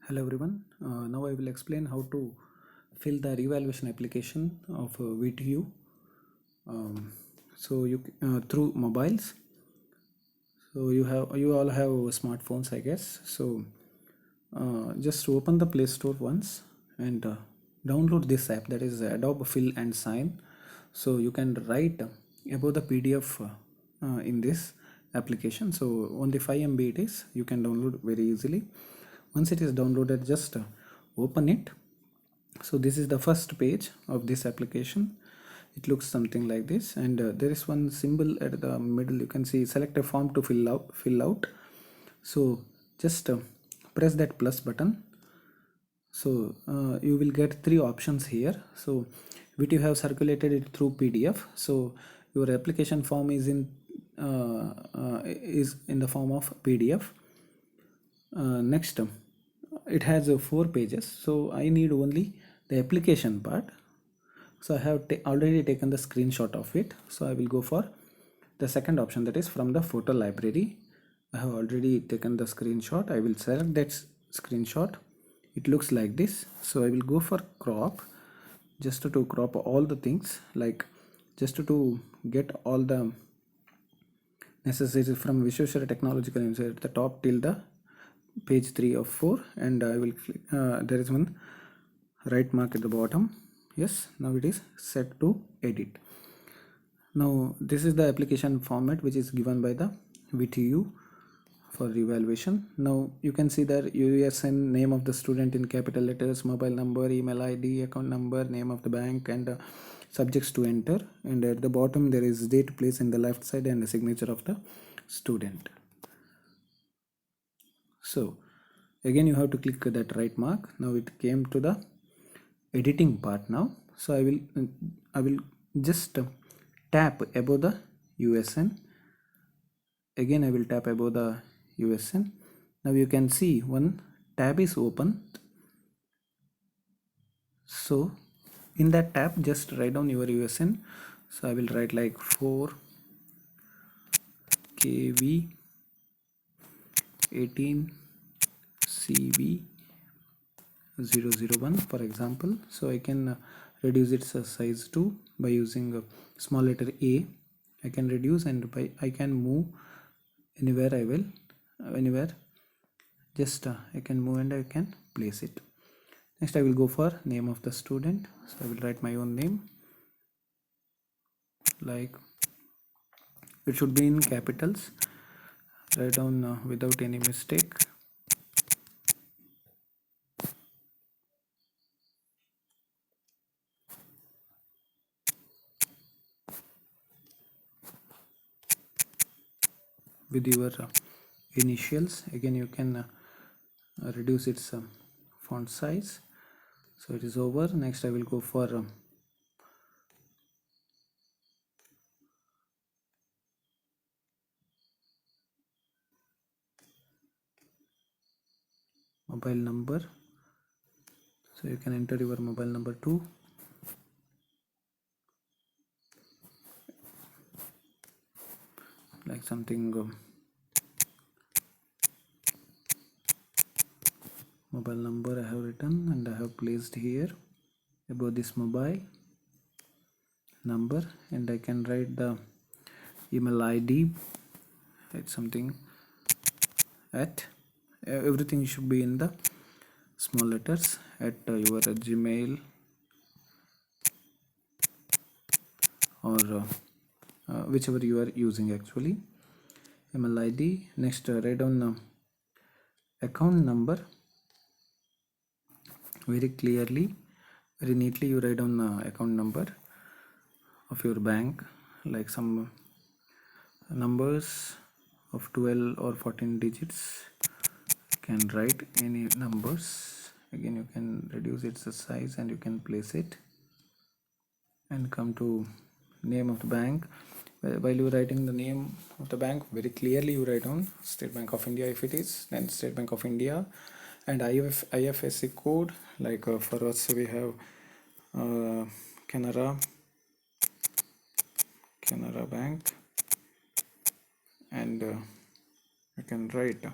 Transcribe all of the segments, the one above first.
Hello everyone. Now I will explain how to fill the revaluation application of VTU. So you through mobiles. So you all have smartphones, I guess. So just open the Play Store once and download this app, that is Adobe Fill and Sign. So you can write about the PDF in this application. So only 5 MB it is. You can download very easily. Once it is downloaded, just open it. So this is the first page of this application. It looks something like this, and there is one symbol at the middle. You can see select a form to fill out. So just press that plus button. So you will get three options here. So which you have circulated it through PDF. So your application form is in the form of PDF. Next, it has 4 pages. So I need only the application part. So I have already taken the screenshot of it. So I will go for the second option, that is from the photo library. I have already taken the screenshot. I will select that screenshot. It looks like this. So I will go for crop, just to crop all the things, like just to get all the necessary from Vishweshwara Technological University at the top till the page 3 of 4, and I will click, there is one right mark at the bottom. Yes, now it is set to edit. Now this is the application format which is given by the VTU for evaluation. Now you can see the USN, name of the student in capital letters, mobile number, email ID, account number, name of the bank, and subjects to enter. And at the bottom there is date, place in the left side, and the signature of the student. So again you have to click that right mark. Now it came to the editing part now. So I will just tap above the USN. Again I will tap above the USN. Now you can see one tab is open. So in that tab just write down your USN. So I will write like 4KV 18 CV 001 for example. So I can reduce its size to by using small letter A. I can reduce, and I can move anywhere. I will anywhere, just I can move and I can place it. Next I will go for name of the student. So I will write my own name, like it should be in capitals. Write down without any mistake. With your initials. Again you can reduce its font size. So it is over. Next I will go for mobile number. So you can enter your mobile number too. Like something mobile number I have written and I have placed here above this mobile number, and I can write the email ID. Write something at everything should be in the small letters at your Gmail or whichever you are using actually. Email ID. Next write down account number very clearly, very neatly. You write down account number of your bank, like some numbers of 12 or 14 digits. You can write any numbers. Again you can reduce its size and you can place it, and come to name of the bank. While you writing the name of the bank, very clearly you write down State Bank of India. If it is, then State Bank of India, and IFSC code, like for us we have Canara Bank, and you can write,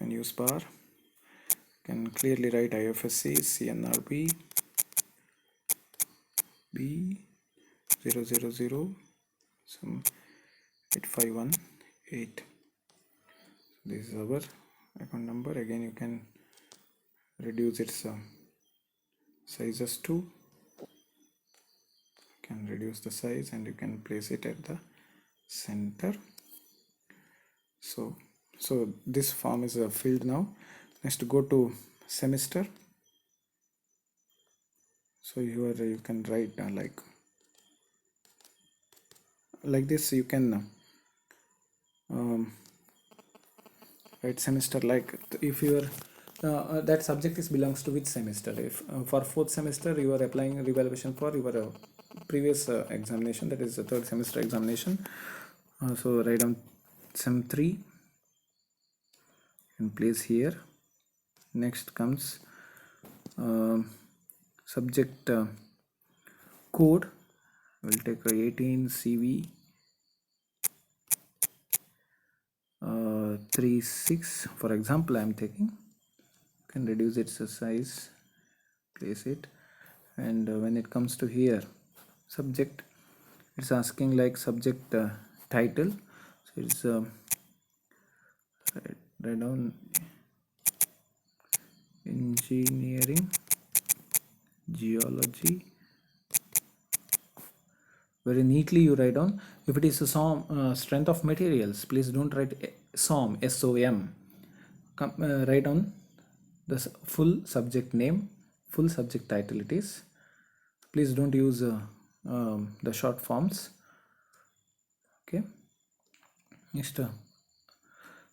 can use bar can clearly write IFSC CNRB B000 some 8518. This is our account number. Again, you can reduce its sizes too. You can reduce the size and you can place it at the center. So this form is filled now. Next, go to semester. So you can write like this. You can write semester like if your that subject is belongs to which semester. If for fourth semester you are applying revaluation for your previous examination, that is the third semester examination. So write down sem 3 and place here. Next comes subject code. We'll take 18 CV 36 for example. I am taking. You can reduce its size, place it, and when it comes to here subject, it's asking like subject title. So it's write down engineering geology. Very neatly you write down. If it is a SOM, strength of materials, please don't write SOM, SOM. Write down the full subject name, full subject title it is. Please don't use the short forms. Okay. Next,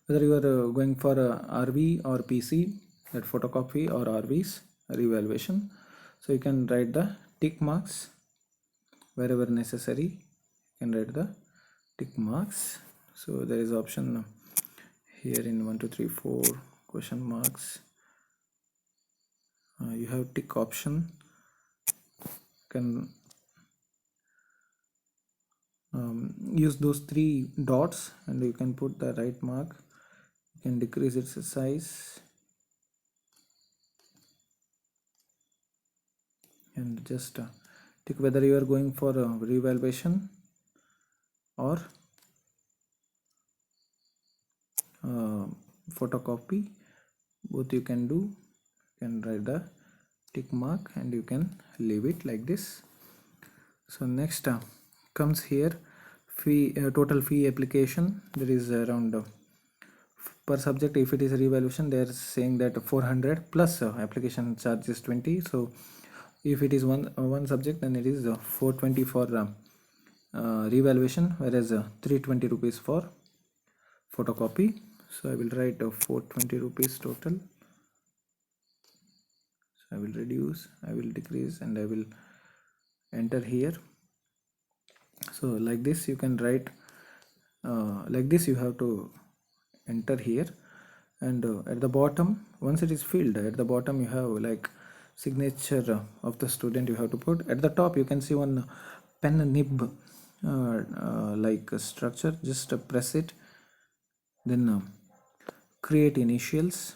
whether you are going for RV or PC, that photocopy or RVs revaluation, so you can write the tick marks wherever necessary. You can write the tick marks. So there is option here in 1 2 3 4 question marks. You have tick option. You can use those 3 dots and you can put the right mark. You can decrease its size and just tick whether you are going for a revaluation or photocopy. Both you can do. You can write the tick mark and you can leave it like this. So next comes here fee, total fee application. There is around per subject. If it is a revaluation, they are saying that 400 plus application charge is 20. So if it is one subject, then it is 420 for revaluation, whereas 320 rupees for photocopy. So I will write 420 rupees total. So I will reduce, I will decrease, and I will enter here. So like this you can write like this. You have to enter here, and at the bottom, once it is filled, at the bottom you have like signature of the student you have to put. At the top you can see one pen nib like structure. Just press it, then create initials.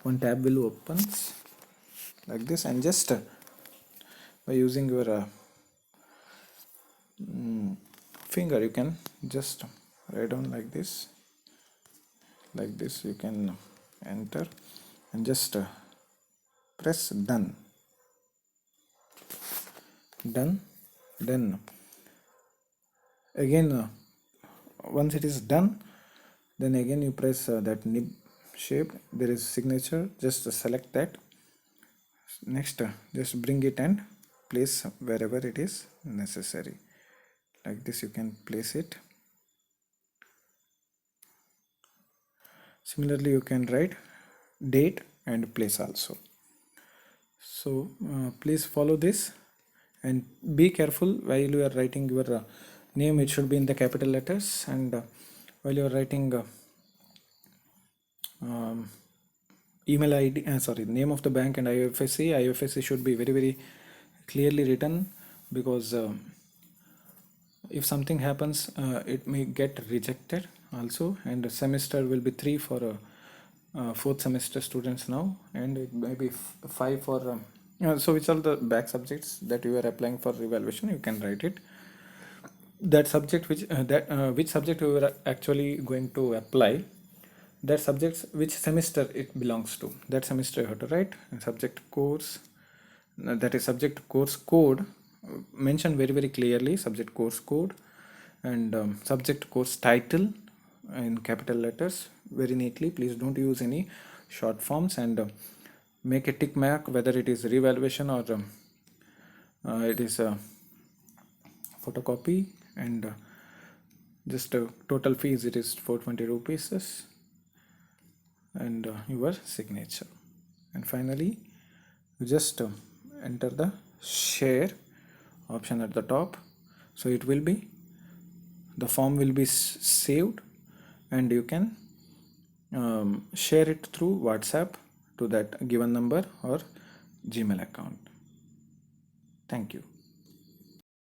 One tab will opens like this, and just by using your finger you can just write down like this. Like this you can enter and just press done. Then again once it is done, then again you press that nib shape. There is signature, just select that. Next just bring it and place wherever it is necessary. Like this you can place it. Similarly you can write date and place also. So please follow this and be careful while you are writing your name. It should be in the capital letters, and while you are writing email ID, name of the bank and IFSC should be very clearly written, because if something happens it may get rejected also. And semester will be 3 for fourth semester students now, and it may be five for so which are the back subjects that you are applying for evaluation, you can write it. That subject which subject you are actually going to apply, that subjects which semester it belongs to, that semester you have to write. And subject course, that is subject course code, mention very very clearly subject course code. And subject course title in capital letters very neatly, please don't use any short forms. And make a tick mark whether it is revaluation or it is a photocopy. And just total fees, it is 420 rupees, and your signature. And finally you just enter the share option at the top, so it will be, the form will be saved, and you can share it through WhatsApp to that given number or Gmail account. Thank you.